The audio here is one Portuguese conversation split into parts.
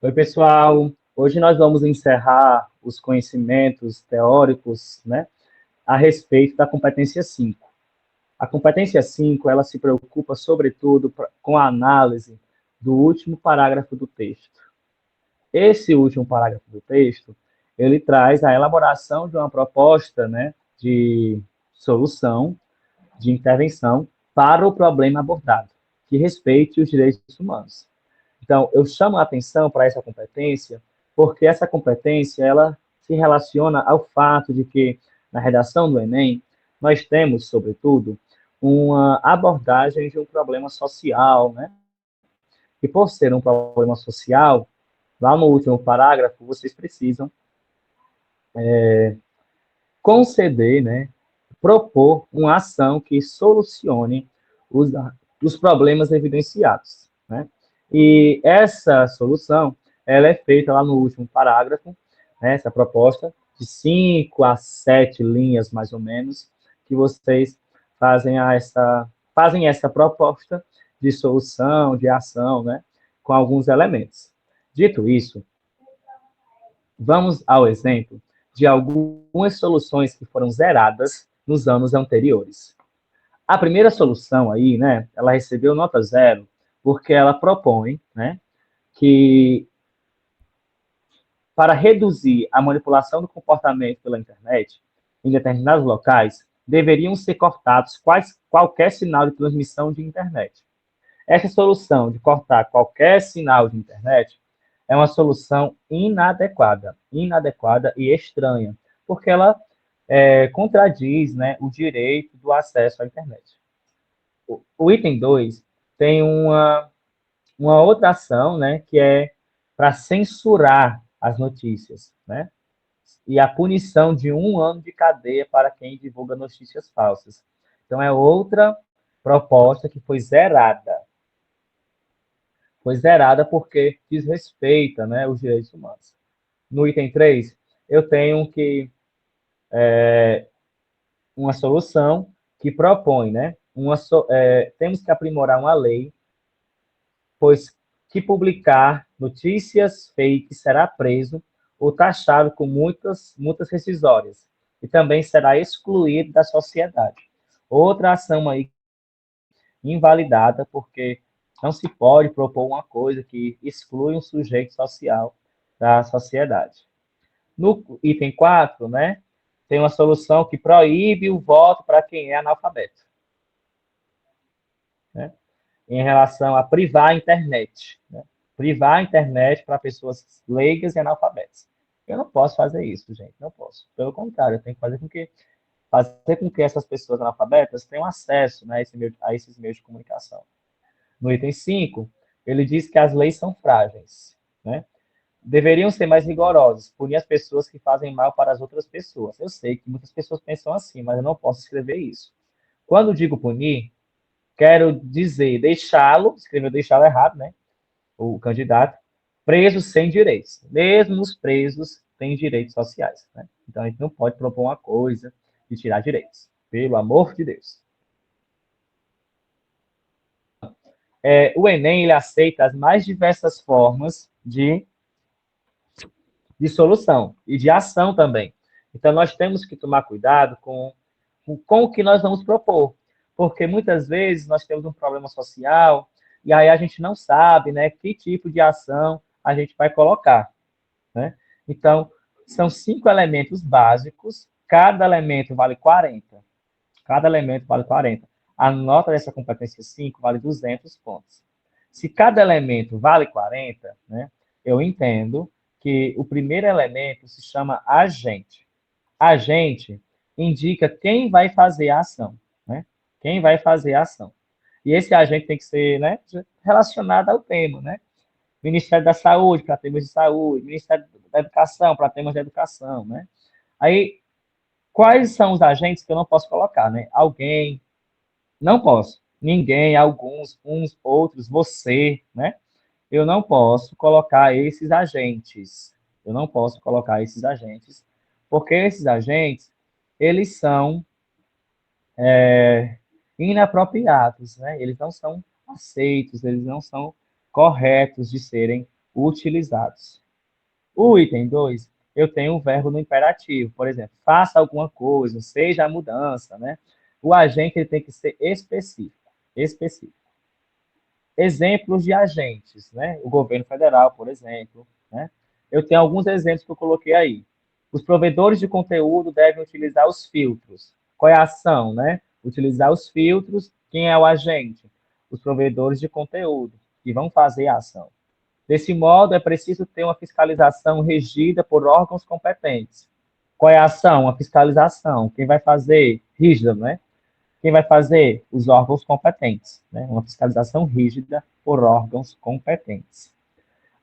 Oi, pessoal. Hoje nós vamos encerrar os conhecimentos teóricos, né, a respeito da competência 5. A competência 5, ela se preocupa, sobretudo, com a análise do último parágrafo do texto. Esse último parágrafo do texto, ele traz a elaboração de uma proposta, né, de solução, de intervenção para o problema abordado, que respeite os direitos humanos. Então, eu chamo a atenção para essa competência, porque essa competência, ela se relaciona ao fato de que, na redação do Enem, nós temos, sobretudo, uma abordagem de um problema social, né? E por ser um problema social, lá no último parágrafo, vocês precisam conceder, né? Propor uma ação que solucione os, os problemas evidenciados, né? E essa solução, ela é feita lá no último parágrafo, né, essa proposta, de 5 a 7 linhas, mais ou menos, que vocês fazem essa proposta de solução, de ação, né, com alguns elementos. Dito isso, vamos ao exemplo de algumas soluções que foram zeradas nos anos anteriores. A primeira solução aí, né, ela recebeu nota 0 porque ela propõe, né, que para reduzir a manipulação do comportamento pela internet em determinados locais, deveriam ser cortados qualquer sinal de transmissão de internet. Essa solução de cortar qualquer sinal de internet é uma solução inadequada e estranha, porque ela contradiz, né, o direito do acesso à internet. O item 2 tem uma outra ação, né, que é para censurar as notícias, né, e a punição de 1 ano de cadeia para quem divulga notícias falsas. Então, é outra proposta que foi zerada porque desrespeita, né, os direitos humanos. No item 3, eu tenho que uma solução que propõe, né, temos que aprimorar uma lei, pois que publicar notícias fake será preso ou taxado com multas rescisórias e também será excluído da sociedade. Outra ação aí invalidada porque não se pode propor uma coisa que exclui um sujeito social da sociedade. No item 4, né, tem uma solução que proíbe o voto para quem é analfabeto, né, em relação a privar a internet, né, privar a internet para pessoas leigas e analfabetas. Eu não posso fazer isso, gente, não posso. Pelo contrário, eu tenho que fazer com que essas pessoas analfabetas tenham acesso, né, a esses meios de comunicação. No item 5, ele diz que as leis são frágeis, né? Deveriam ser mais rigorosos, punir as pessoas que fazem mal para as outras pessoas. Eu sei que muitas pessoas pensam assim, mas eu não posso escrever isso. Quando digo punir, quero dizer deixá-lo errado, né? O candidato, preso sem direitos. Mesmo os presos têm direitos sociais, né? Então a gente não pode propor uma coisa de tirar direitos. Pelo amor de Deus. O Enem ele aceita as mais diversas formas de solução e de ação também. Então, nós temos que tomar cuidado com o que nós vamos propor, porque muitas vezes nós temos um problema social e aí a gente não sabe, né, que tipo de ação a gente vai colocar, né? Então, são 5 elementos básicos, cada elemento vale 40. Cada elemento vale 40. A nota dessa competência 5 vale 200 pontos. Se cada elemento vale 40, né, eu entendo que o primeiro elemento se chama agente. Agente indica quem vai fazer a ação, né? Quem vai fazer a ação. E esse agente tem que ser, né, relacionado ao tema, né? Ministério da Saúde para temas de saúde, Ministério da Educação para temas de educação, né? Aí, quais são os agentes que eu não posso colocar, né? Alguém, não posso. Ninguém, alguns, uns, outros, você, né? Eu não posso colocar esses agentes. Eu não posso colocar esses agentes, porque esses agentes, eles são inapropriados, né? Eles não são aceitos, eles não são corretos de serem utilizados. O item 2, eu tenho o verbo no imperativo. Por exemplo, faça alguma coisa, seja a mudança, né? O agente ele tem que ser específico. Específico. Exemplos de agentes, né? O governo federal, por exemplo, né? Eu tenho alguns exemplos que eu coloquei aí. Os provedores de conteúdo devem utilizar os filtros. Qual é a ação, né? Utilizar os filtros. Quem é o agente? Os provedores de conteúdo, que vão fazer a ação. Desse modo, é preciso ter uma fiscalização regida por órgãos competentes. Qual é a ação? A fiscalização. Quem vai fazer? Rígida, né? Quem vai fazer? Os órgãos competentes. Né? Uma fiscalização rígida por órgãos competentes.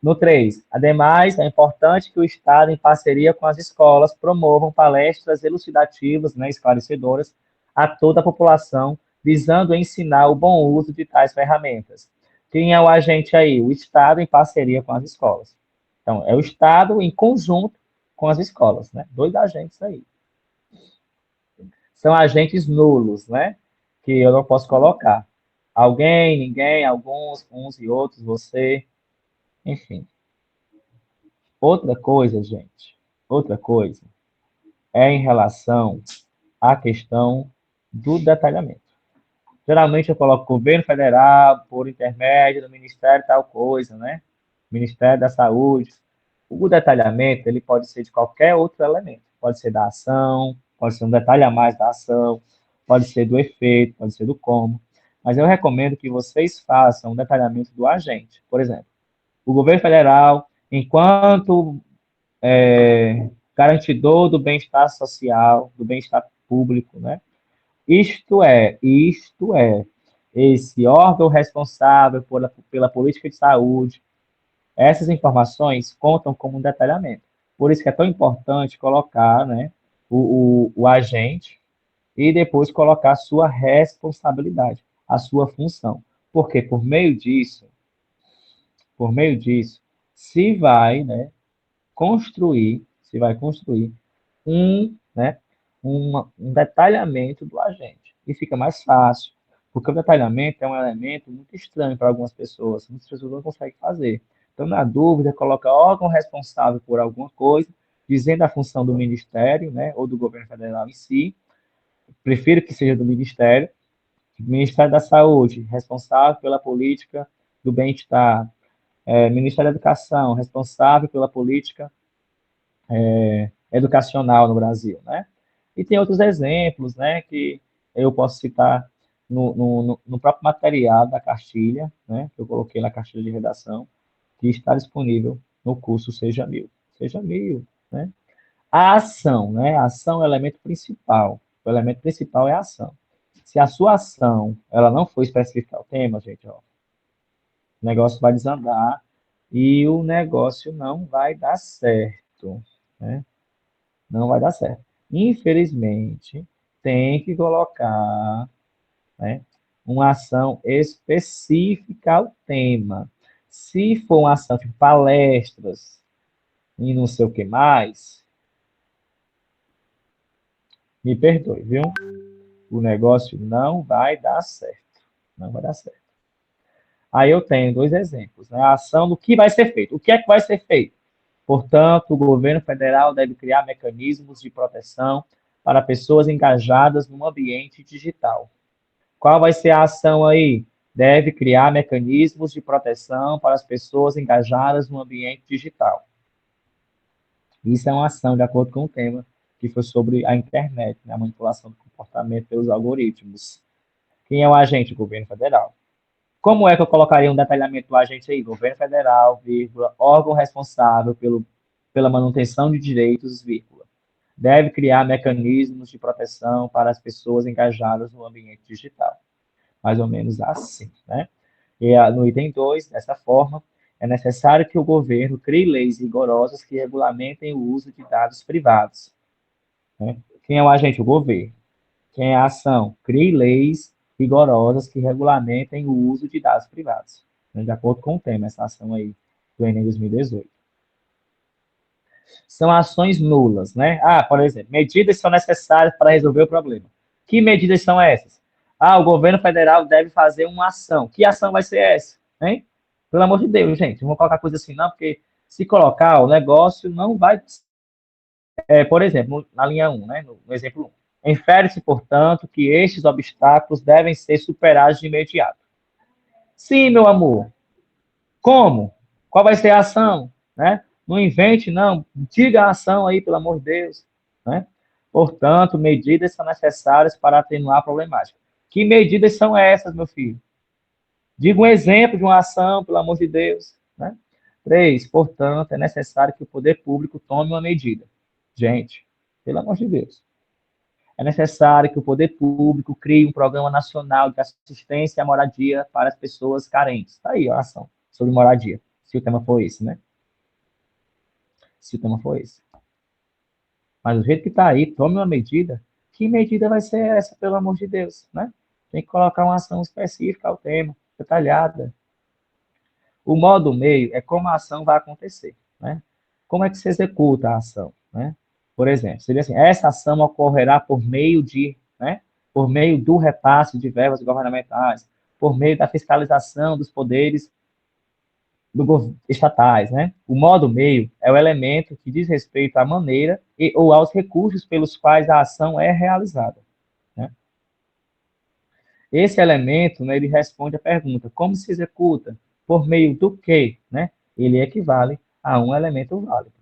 No 3, ademais, é importante que o Estado, em parceria com as escolas, promovam palestras elucidativas, né, esclarecedoras, a toda a população, visando ensinar o bom uso de tais ferramentas. Quem é o agente aí? O Estado, em parceria com as escolas. Então, é o Estado em conjunto com as escolas, né? Dois agentes aí. São agentes nulos, né? Que eu não posso colocar. Alguém, ninguém, alguns, uns e outros, você, enfim. Outra coisa, gente, outra coisa é em relação à questão do detalhamento. Geralmente eu coloco governo federal por intermédio do Ministério tal coisa, né? Ministério da Saúde. O detalhamento, ele pode ser de qualquer outro elemento. Pode ser da ação, pode ser um detalhe a mais da ação, pode ser do efeito, pode ser do como. Mas eu recomendo que vocês façam um detalhamento do agente. Por exemplo, o governo federal, enquanto garantidor do bem-estar social, do bem-estar público, né? Isto é, esse órgão responsável pela política de saúde, essas informações contam como um detalhamento. Por isso que é tão importante colocar, né, o agente e depois colocar a sua responsabilidade, a sua função. Porque por meio disso, né, se vai construir né, um detalhamento do agente. E fica mais fácil, porque o detalhamento é um elemento muito estranho para algumas pessoas. Muitas pessoas não conseguem fazer. Então, na dúvida, coloca órgão responsável por alguma coisa, dizendo a função do ministério, né, ou do governo federal em si. Prefiro que seja do ministério. Ministério da Saúde, responsável pela política do bem-estar. Ministério da Educação, responsável pela política educacional no Brasil, né? E tem outros exemplos, né, que eu posso citar no próprio material da cartilha, né, que eu coloquei na cartilha de redação, que está disponível no curso Seja Mil. Seja Mil, né? A ação, né? A ação é o elemento principal. O elemento principal é a ação. Se a sua ação ela não for especificar o tema, gente, ó, o negócio vai desandar e o negócio não vai dar certo, né? Não vai dar certo. Infelizmente, tem que colocar, né, uma ação específica ao tema. Se for uma ação de palestras e não sei o que mais, me perdoe, viu? O negócio não vai dar certo. Não vai dar certo. Aí eu tenho dois exemplos, né? A ação do que vai ser feito. O que é que vai ser feito? Portanto, o governo federal deve criar mecanismos de proteção para pessoas engajadas no ambiente digital. Qual vai ser a ação aí? Deve criar mecanismos de proteção para as pessoas engajadas no ambiente digital. Isso é uma ação de acordo com o tema que foi sobre a internet, né? A manipulação do comportamento pelos algoritmos. Quem é o agente? O governo federal. Como é que eu colocaria um detalhamento do agente aí? Governo federal, vírgula, órgão responsável pela manutenção de direitos, vírgula. Deve criar mecanismos de proteção para as pessoas engajadas no ambiente digital. Mais ou menos assim, né? E no item 2, dessa forma, é necessário que o governo crie leis rigorosas que regulamentem o uso de dados privados. Né? Quem é o agente? O governo. Quem é a ação? Crie leis rigorosas que regulamentem o uso de dados privados, né? De acordo com o tema, essa ação aí do Enem 2018. São ações nulas, né? Ah, por exemplo, medidas são necessárias para resolver o problema. Que medidas são essas? Ah, o governo federal deve fazer uma ação. Que ação vai ser essa? Hein? Pelo amor de Deus, gente, não vou colocar coisa assim, não, porque se colocar, o negócio não vai. Por exemplo, na linha 1, né, no exemplo 1. Infere-se, portanto, que estes obstáculos devem ser superados de imediato. Sim, meu amor. Como? Qual vai ser a ação? Né? Não invente, não. Diga a ação aí, pelo amor de Deus. Né? Portanto, medidas são necessárias para atenuar a problemática. Que medidas são essas, meu filho? Diga um exemplo de uma ação, pelo amor de Deus. Né? 3. Portanto, é necessário que o poder público tome uma medida. Gente, pelo amor de Deus. É necessário que o poder público crie um programa nacional de assistência à moradia para as pessoas carentes. Está aí a ação sobre moradia, se o tema for esse, né? Se o tema for esse. Mas do jeito que está aí, tome uma medida. Que medida vai ser essa, pelo amor de Deus, né? Tem que colocar uma ação específica ao tema, detalhada. O modo meio é como a ação vai acontecer, né? Como é que se executa a ação, né? Por exemplo, seria assim, essa ação ocorrerá por meio de, né? Por meio do repasse de verbas governamentais, por meio da fiscalização dos poderes estatais, né? O modo meio é o elemento que diz respeito à maneira e ou aos recursos pelos quais a ação é realizada, né? Esse elemento, né, ele responde à pergunta, como se executa? Por meio do quê? Né? Ele equivale a um elemento válido.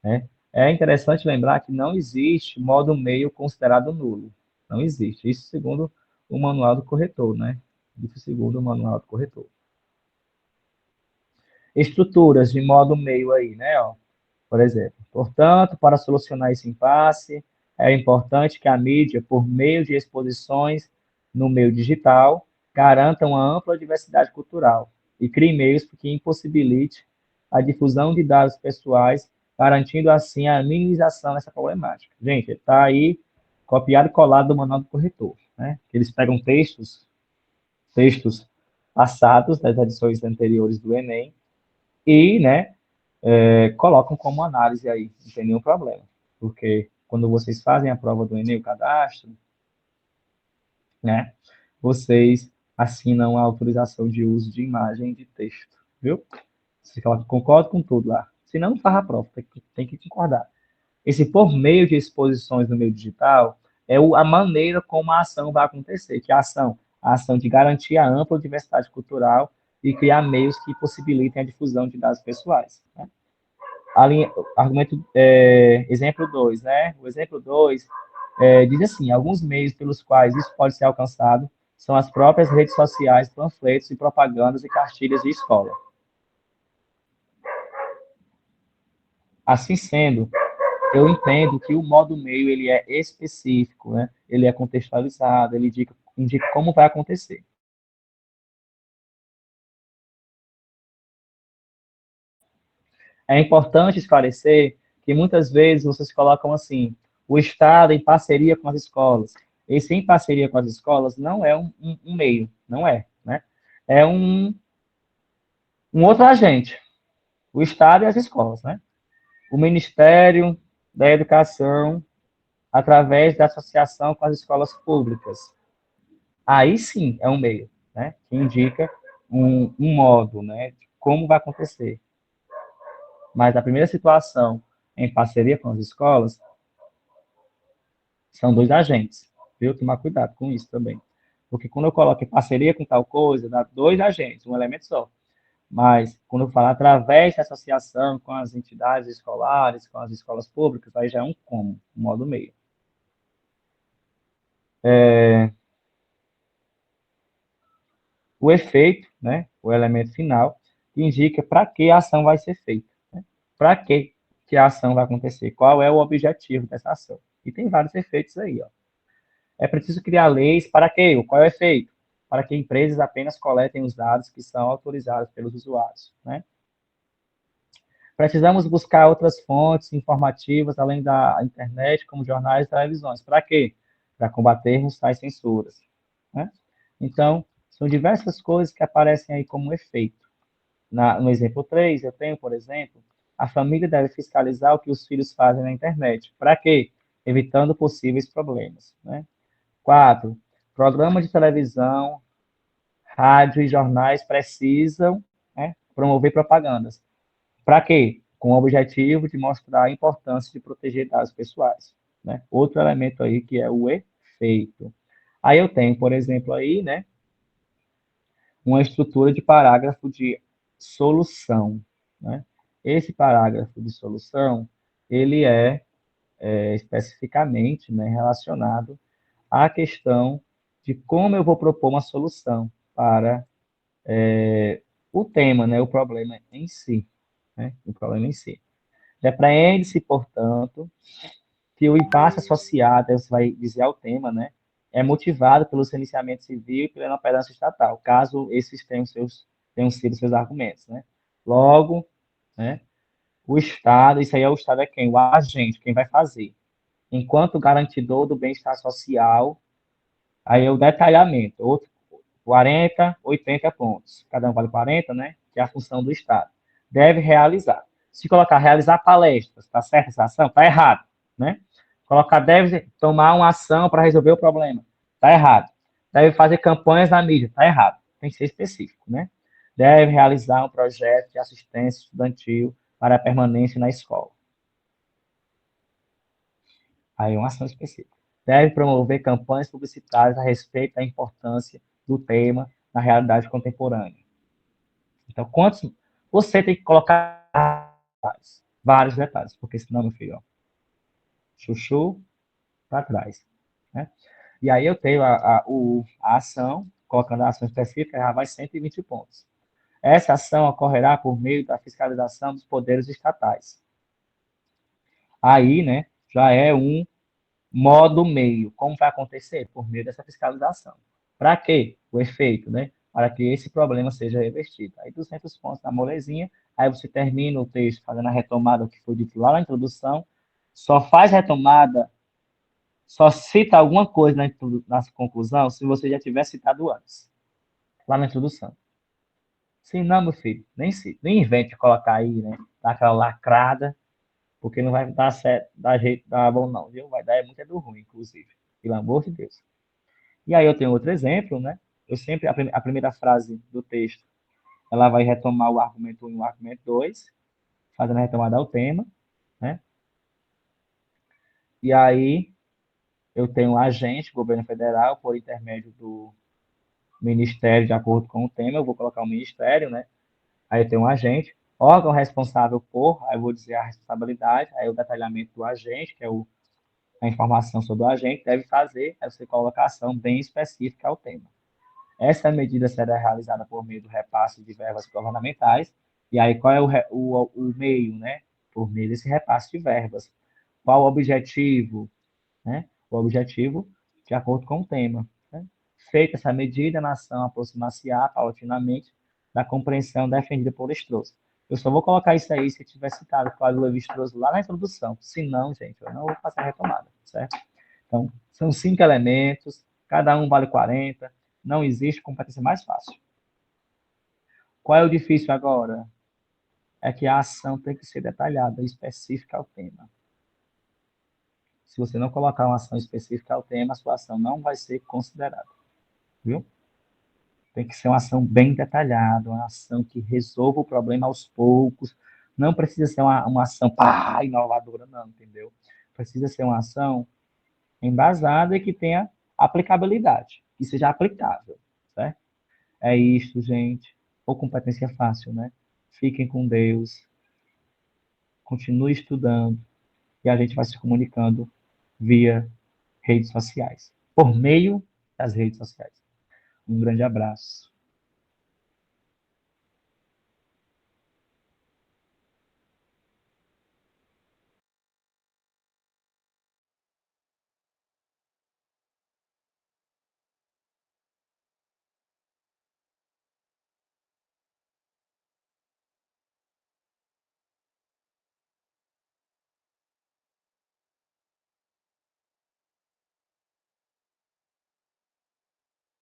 Né? É interessante lembrar que não existe modo meio considerado nulo. Não existe. Isso segundo o manual do corretor, né? Isso segundo o manual do corretor. Estruturas de modo meio aí, né? Ó, por exemplo. Portanto, para solucionar esse impasse, é importante que a mídia, por meio de exposições no meio digital, garanta uma ampla diversidade cultural e crie meios que impossibilite a difusão de dados pessoais, garantindo assim a minimização dessa problemática. Gente, está aí copiado e colado do manual do corretor, né? Eles pegam textos passados das edições anteriores do Enem e, né, colocam como análise aí, não tem nenhum problema. Porque quando vocês fazem a prova do Enem, o cadastro, né, vocês assinam a autorização de uso de imagem e de texto, viu? Você concorda com tudo lá. Senão, não faz a prova, tem que concordar. Esse por meio de exposições no meio digital é a maneira como a ação vai acontecer, que a ação de garantir a ampla diversidade cultural e criar meios que possibilitem a difusão de dados pessoais, né? Argumento, exemplo 2, né? O exemplo 2 diz assim, alguns meios pelos quais isso pode ser alcançado são as próprias redes sociais, panfletos e propagandas e cartilhas de escola. Assim sendo, eu entendo que o modo meio ele é específico, né? Ele é contextualizado, ele indica como vai acontecer. É importante esclarecer que muitas vezes vocês colocam assim, o Estado em parceria com as escolas. Esse em parceria com as escolas não é um meio, não é, né? É um outro agente, o Estado e as escolas, né? O Ministério da Educação, através da associação com as escolas públicas. Aí sim é um meio, né? Que indica um modo, né? De como vai acontecer. Mas a primeira situação, em parceria com as escolas, são dois agentes. Viu? Tomar cuidado com isso também. Porque quando eu coloco em parceria com tal coisa, dá dois agentes, um elemento só. Mas quando eu falo através da associação com as entidades escolares, com as escolas públicas, aí já é um como, um modo meio. O efeito, né, o elemento final, que indica para que a ação vai ser feita. Né? Para que a ação vai acontecer? Qual é o objetivo dessa ação? E tem vários efeitos aí. Ó. É preciso criar leis para quê? Qual é o efeito? Para que empresas apenas coletem os dados que são autorizados pelos usuários. Né? Precisamos buscar outras fontes informativas, além da internet, como jornais e televisões. Para quê? Para combatermos tais censuras. Né? Então, são diversas coisas que aparecem aí como efeito. No exemplo 3, eu tenho, por exemplo, a família deve fiscalizar o que os filhos fazem na internet. Para quê? Evitando possíveis problemas. Né? 4. Programas de televisão, rádio e jornais precisam, né, promover propagandas. Para quê? Com o objetivo de mostrar a importância de proteger dados pessoais, né? Outro elemento aí que é o efeito. Aí eu tenho, por exemplo, aí, né, uma estrutura de parágrafo de solução, né? Esse parágrafo de solução, ele é especificamente, né, relacionado à questão de como eu vou propor uma solução para o tema, né, o problema em si, né, o problema em si. Depreende-se, portanto, que o impasse associado, você vai dizer ao tema, né, é motivado pelo silenciamento civil e pela inoperância estatal, caso esses tenham sido seus argumentos, né. Logo, né, o Estado, isso aí é o Estado é quem? O agente, quem vai fazer. Enquanto garantidor do bem-estar social, aí é o detalhamento, outro 40, 80 pontos. Cada um vale 40, né? Que é a função do Estado. Deve realizar. Se colocar realizar palestras, tá certo essa ação? Tá errado, né? Colocar deve tomar uma ação para resolver o problema. Tá errado. Deve fazer campanhas na mídia. Tá errado. Tem que ser específico, né? Deve realizar um projeto de assistência estudantil para a permanência na escola. Aí uma ação específica. Deve promover campanhas publicitárias a respeito da importância do tema na realidade contemporânea. Então, quantos você tem que colocar detalhes, vários detalhes, porque senão, meu filho, ó, chuchu para trás. Né? E aí eu tenho a ação, colocando a ação específica, já vai 120 pontos. Essa ação ocorrerá por meio da fiscalização dos poderes estatais. Aí, né, já é um modo meio. Como vai acontecer? Por meio dessa fiscalização. Para quê? O efeito, né? Para que esse problema seja revertido. Aí 200 pontos na molezinha, aí você termina o texto fazendo a retomada do que foi dito lá na introdução, só faz retomada, só cita alguma coisa na conclusão se você já tiver citado antes, lá na introdução. Se não, meu filho, nem invente de colocar aí, né? Dar aquela lacrada, porque não vai dar certo, dar jeito, dar bom não, viu? Vai dar muito do ruim, inclusive. Pelo amor de Deus. E aí eu tenho outro exemplo, né? Eu sempre, a primeira frase do texto, ela vai retomar o argumento 1 e o argumento 2, fazendo a retomada ao tema, né? E aí eu tenho um agente, governo federal, por intermédio do ministério, de acordo com o tema, eu vou colocar o ministério, né? Aí eu tenho um agente, órgão responsável por, aí eu vou dizer a responsabilidade, aí o detalhamento do agente, que é a informação sobre o agente, deve fazer, aí você coloca a ação bem específica ao tema. Essa medida será realizada por meio do repasse de verbas governamentais. E aí, qual é o meio, né? Por meio desse repasse de verbas. Qual o objetivo, né? O objetivo, de acordo com o tema. Né? Feita essa medida, a nação aproximar-se-á paulatinamente da compreensão defendida por Strauss. Eu só vou colocar isso aí se eu tiver citado Cláudio Levi-Strauss lá na introdução. Se não, gente, eu não vou fazer a retomada, certo? Então, são 5 elementos, cada um vale 40, não existe competência mais fácil. Qual é o difícil agora? É que a ação tem que ser detalhada, específica ao tema. Se você não colocar uma ação específica ao tema, a sua ação não vai ser considerada. Viu? Tem que ser uma ação bem detalhada, uma ação que resolva o problema aos poucos. Não precisa ser uma ação inovadora, não, entendeu? Precisa ser uma ação embasada e que tenha aplicabilidade, que seja aplicável, certo? É isso, gente. Ou competência fácil, né? Fiquem com Deus, continue estudando e a gente vai se comunicando via redes sociais, por meio das redes sociais. Um grande abraço.